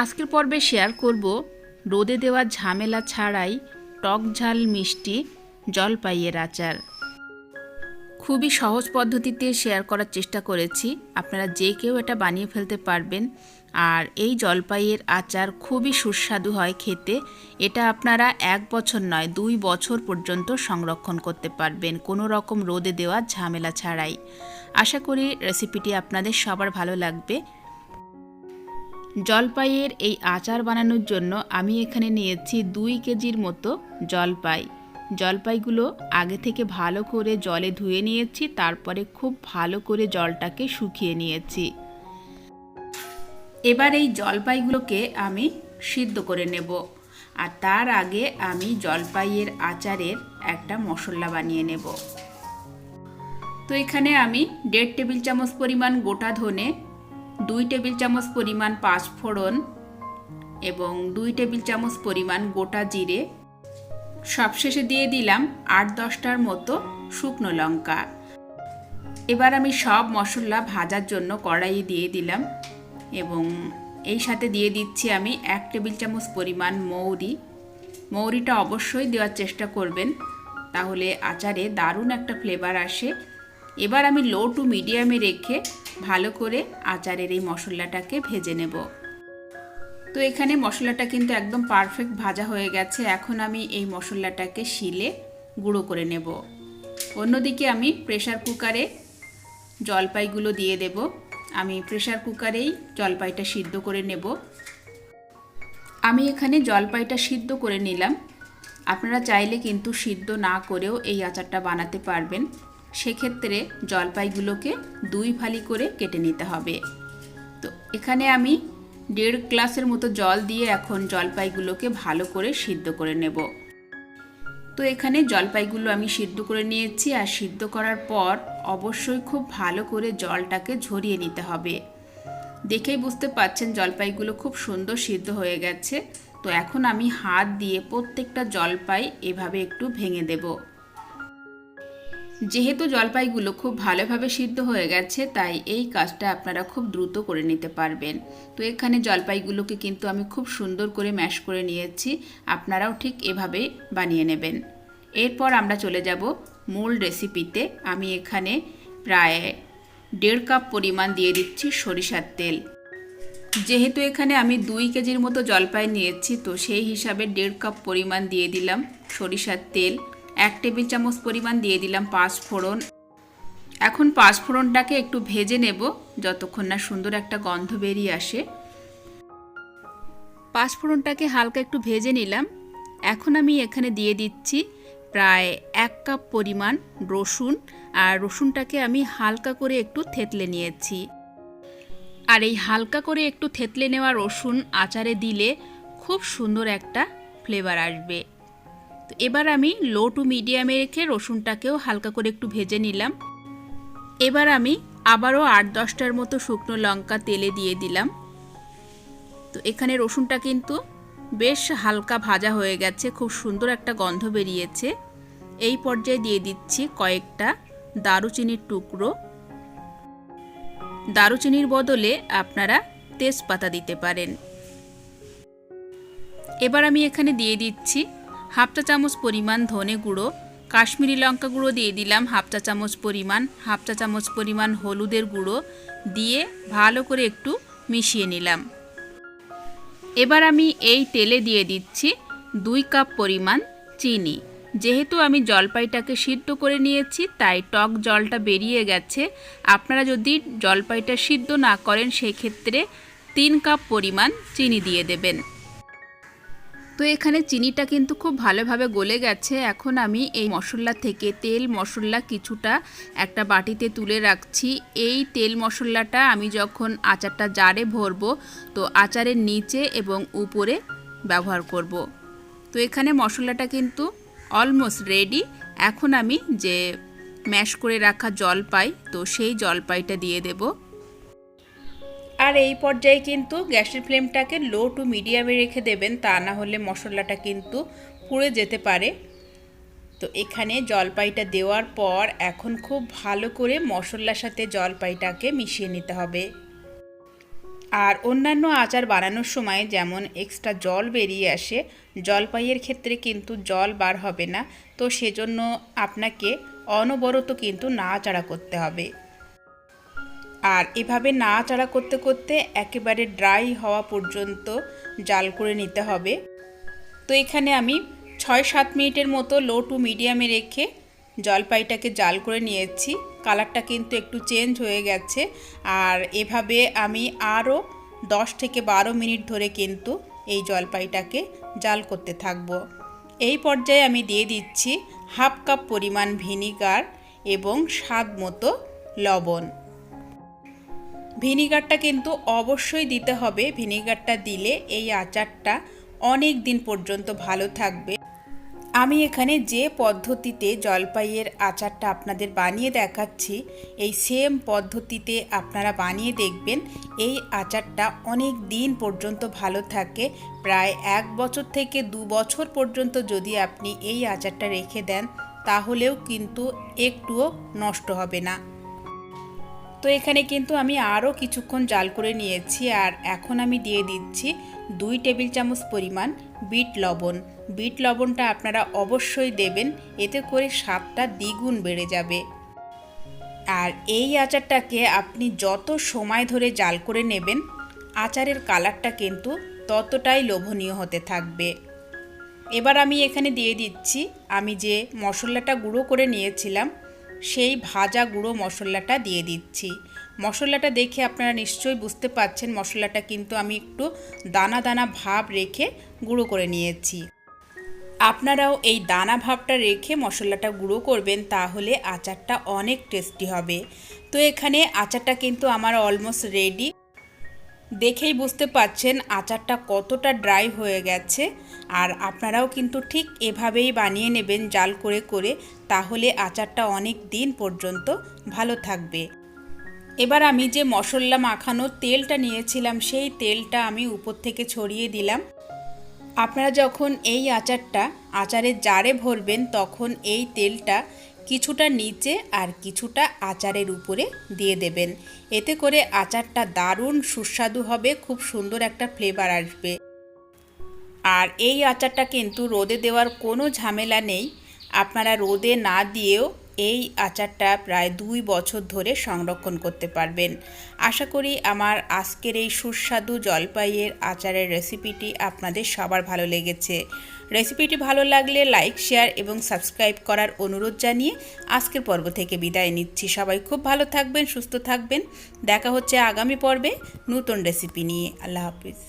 আজকের পর্বে শেয়ার করব রোদে দেওয়া ঝামেলা ছাড়াই টক ঝাল মিষ্টি জলপাইয়ের আচার। খুবই সহজ পদ্ধতিতে শেয়ার করার চেষ্টা করেছি, আপনারা যে কেউ এটা বানিয়ে ফেলতে পারবেন। আর এই জলপাইয়ের আচার খুবই সুস্বাদু হয় খেতে। এটা আপনারা 1 বছর নয় 2 বছর পর্যন্ত সংরক্ষণ করতে পারবেন কোনো রকম রোদে দেওয়া ঝামেলা ছাড়াই। আশা করি রেসিপিটি আপনাদের সবার ভালো লাগবে। জলপাইয়ের এই আচার বানানোর জন্য আমি এখানে নিয়েছি 2 কেজির মতো জলপাই। জলপাইগুলো আগে থেকে ভালো করে জলে ধুয়ে নিয়েছি, তারপরে খুব ভালো করে জলটাকে শুকিয়ে নিয়েছি। এবার এই জলপাইগুলোকে আমি সিদ্ধ করে নেব। আর তার আগে আমি জলপাইয়ের আচারের একটা মশলা বানিয়ে নেব। তো এখানে আমি 1.5 টেবিল চামচ পরিমাণ গোটা ধনে, 2 টেবিল চামচ পরিমাণ পাঁচফোড়ন এবং 2 টেবিল চামচ পরিমাণ গোটা জিরে, সবশেষে দিয়ে দিলাম 8-10টার মতো শুকনো লঙ্কা। এবার আমি সব মশলা ভাজার জন্য কড়াইয়ে দিয়ে দিলাম এবং এই সাথে দিয়ে দিচ্ছি আমি 1 টেবিল চামচ পরিমাণ মৌরি। মৌরিটা অবশ্যই দেওয়ার চেষ্টা করবেন, তাহলে আচারে দারুণ একটা ফ্লেভার আসে। এবার আমি লো টু মিডিয়ামে রেখে ভালো করে আচারের এই মশলাটাকে ভেজে নেব। তো এখানে মশলাটা কিন্তু একদম পারফেক্ট ভাজা হয়ে গেছে। এখন আমি এই মশলাটাকে শিলে গুঁড়ো করে নেব। অন্যদিকে আমি প্রেসার কুকারে জলপাইগুলো দিয়ে দেব। আমি প্রেসার কুকারেই জলপাইটা সিদ্ধ করে নেব। আমি এখানে জলপাইটা সিদ্ধ করে নিলাম। আপনারা চাইলে কিন্তু সিদ্ধ না করেও এই আচারটা বানাতে পারবেন। সেক্ষেত্রে জলপাইগুলোকে 2 ফালি করে কেটে নিতে হবে। তো এখানে আমি 1.5 গ্লাসের মতো জল দিয়ে এখন জলপাইগুলোকে ভালো করে সিদ্ধ করে নেব। তো এখানে জলপাইগুলো আমি সিদ্ধ করে নিয়েছি। আর সিদ্ধ করার পর অবশ্যই খুব ভালো করে জলটাকে ঝরিয়ে নিতে হবে। দেখেই বুঝতে পারছেন জলপাইগুলো খুব সুন্দর সিদ্ধ হয়ে গেছে। তো এখন আমি হাত দিয়ে প্রত্যেকটা জলপাই এভাবে একটু ভেঙে দেব। যেহেতু জলপাইগুলো খুব ভালোভাবে সিদ্ধ হয়ে গেছে, তাই এই কাজটা আপনারা খুব দ্রুত করে নিতে পারবেন। তো এখানে জলপাইগুলোকে কিন্তু আমি খুব সুন্দর করে ম্যাশ করে নিয়েছি। আপনারাও ঠিক এভাবেই বানিয়ে নেবেন। এরপর আমরা চলে যাব মূল রেসিপিতে। আমি এখানে প্রায় 1.5 কাপ পরিমাণ দিয়ে দিচ্ছি সরিষার তেল। যেহেতু এখানে আমি 2 কেজির মতো জলপাই নিয়েছি, তো সেই হিসাবে 1.5 কাপ পরিমাণ দিয়ে দিলাম সরিষার তেল। 1 টেবিল চামচ পরিমাণ দিয়ে দিলাম পাঁচফোড়ন। এখন পাঁচফোড়নটাকে একটু ভেজে নেব যতক্ষণ না সুন্দর একটা গন্ধ বেরিয়ে আসে। পাঁচফোড়নটাকে হালকা একটু ভেজে নিলাম। এখন আমি এখানে দিয়ে দিচ্ছি প্রায় 1 কাপ পরিমাণ রসুন। আর রসুনটাকে আমি হালকা করে একটু থেতলে নিয়েছি। আর এই হালকা করে একটু থেতলে নেওয়া রসুন আচারে দিলে খুব সুন্দর একটা ফ্লেভার আসবে। তো এবার আমি লো টু মিডিয়ামে রেখে রসুনটাকেও হালকা করে একটু ভেজে নিলাম। এবার আমি আবারও 8-10টার মতো শুকনো লঙ্কা তেলে দিয়ে দিলাম। তো এখানে রসুনটা কিন্তু বেশ হালকা ভাজা হয়ে গেছে, খুব সুন্দর একটা গন্ধ বেরিয়েছে। এই পর্যায়ে দিয়ে দিচ্ছি কয়েকটা দারুচিনির টুকরো। দারুচিনির বদলে আপনারা তেজপাতা দিতে পারেন। এবার আমি এখানে দিয়ে দিচ্ছি 1/2 চা চামচ পরিমাণ ধনে গুঁড়ো, কাশ্মীরি লঙ্কা গুঁড়ো দিয়ে দিলাম 1/2 চা চামচ পরিমাণ, 1/2 চা চামচ পরিমাণ হলুদের গুঁড়ো দিয়ে ভালো করে একটু মিশিয়ে নিলাম। এবার আমি এই তেলে দিয়ে দিচ্ছি 2 কাপ পরিমাণ চিনি। যেহেতু আমি জলপাইটাকে সিদ্ধ করে নিয়েছি, তাই টক জলটা বেরিয়ে গেছে। আপনারা যদি জলপাইটা সিদ্ধ না করেন, সেই ক্ষেত্রে 3 কাপ পরিমাণ চিনি দিয়ে দেবেন। তো এখানে চিনিটা কিন্তু খুব ভালোভাবে গলে গেছে। এখন আমি এই মশলা থেকে তেল মশলা কিছুটা একটা বাটিতে তুলে রাখছি। এই তেল মশলাটা আমি যখন আচারটা জারে ভরবো, তো আচারের নিচে এবং উপরে ব্যবহার করব। তো এখানে মশলাটা কিন্তু অলমোস্ট রেডি। এখন আমি যে ম্যাশ করে রাখা জলপাই, তো সেই জলপাইটা দিয়ে দেব। আর এই পর্যায়ে কিন্তু গ্যাসের ফ্লেমটাকে লো টু মিডিয়ামে রেখে দেবেন, তা না হলে মশলাটা কিন্তু পুড়ে যেতে পারে। তো এখানে জলপাইটা দেওয়ার পর এখন খুব ভালো করে মশলার সাথে জলপাইটাকে মিশিয়ে নিতে হবে। আর অন্যান্য আচার বানানোর সময় যেমন এক্সট্রা জল বেরিয়ে আসে, জলপাইয়ের ক্ষেত্রে কিন্তু জল বার হবে না, তো সেজন্য আপনাকে অনবরত কিন্তু নাড়াচাড়া করতে হবে। আর এভাবে নাড়াচাড়া করতে করতে একেবারে ড্রাই হওয়া পর্যন্ত জাল করে নিতে হবে। তো এখানে আমি 6-7 মিনিটের মতো লো টু মিডিয়ামে রেখে জলপাইটাকে জাল করে নিয়েছি। কালারটা কিন্তু একটু চেঞ্জ হয়ে গেছে। আর এভাবে আমি আরও 10 থেকে 12 মিনিট ধরে কিন্তু এই জলপাইটাকে জাল করতে থাকব। এই পর্যায়ে আমি দিয়ে দিচ্ছি হাফ কাপ পরিমাণ ভিনিগার এবং স্বাদ মতো লবণ। ভিনিগারটা কিন্তু অবশ্যই দিতে হবে। ভিনিগারটা দিলে এই আচারটা অনেক দিন পর্যন্ত ভালো থাকবে। আমি এখানে যে পদ্ধতিতে জলপাইয়ের আচারটা আপনাদের বানিয়ে দেখাচ্ছি, এই সেম পদ্ধতিতে আপনারা বানিয়ে দেখবেন। এই আচারটা অনেক দিন পর্যন্ত ভালো থাকে। প্রায় 1 বছর থেকে 2 বছর পর্যন্ত যদি আপনি এই আচারটা রেখে দেন, তাহলেও কিন্তু একটুও নষ্ট হবে না। তো এখানে কিন্তু আমি আরও কিছুক্ষণ জাল করে নিয়েছি। আর এখন আমি দিয়ে দিচ্ছি 2 টেবিল চামচ পরিমাণ বিট লবণ। বিট লবণটা আপনারা অবশ্যই দেবেন, এতে করে স্বাদটা দ্বিগুণ বেড়ে যাবে। আর এই আচারটাকে আপনি যত সময় ধরে জাল করে নেবেন, আচারের কালারটা কিন্তু ততটাই লোভনীয় হতে থাকবে। এবার আমি এখানে দিয়ে দিচ্ছি আমি যে মশলাটা গুঁড়ো করে নিয়েছিলাম, সেই ভাজা গুঁড়ো মশলাটা দিয়ে দিচ্ছি। মশলাটা দেখে আপনারা নিশ্চয়ই বুঝতে পারছেন, মশলাটা কিন্তু আমি একটু দানা দানা ভাব রেখে গুঁড়ো করে নিয়েছি। আপনারাও এই দানা ভাবটা রেখে মশলাটা গুঁড়ো করবেন, তাহলে আচারটা অনেক টেস্টি হবে। তো এখানে আচারটা কিন্তু আমার অলমোস্ট রেডি। দেখেই বুঝতে পাচ্ছেন আচারটা কতটা ড্রাই হয়ে গেছে। আর আপনারাও কিন্তু ঠিক এভাবেই বানিয়ে নেবেন জাল করে করে, তাহলে আচারটা অনেক দিন পর্যন্ত ভালো থাকবে। এবার আমি যে মশলা মাখানো তেলটা নিয়েছিলাম, সেই তেলটা আমি উপর থেকে ছড়িয়ে দিলাম। আপনারা যখন এই আচারটা আচারের জারে ভরবেন, তখন এই তেলটা কিছুটা নিচে আর কিছুটা আচারের উপরে দিয়ে দেবেন। এতে করে আচারটা দারুণ সুস্বাদু হবে, খুব সুন্দর একটা ফ্লেভার আসবে। আর এই আচারটা কিন্তু রোদে দেওয়ার কোনো ঝামেলা নেই। আপনারা রোদে না দিয়েও এই আচারটা প্রায় 2 বছর ধরে সংরক্ষণ করতে পারবেন। আশা করি আমার আজকের এই সুস্বাদু জলপাইয়ের আচারের রেসিপিটি আপনাদের সবার ভালো লেগেছে। রেসিপিটি ভালো লাগলে লাইক, শেয়ার এবং সাবস্ক্রাইব করার অনুরোধ জানিয়ে আজকের পর্ব থেকে বিদায় নিচ্ছি। সবাই খুব ভালো থাকবেন, সুস্থ থাকবেন। দেখা হচ্ছে আগামী পর্বে নতুন রেসিপি নিয়ে। আল্লাহ হাফিজ।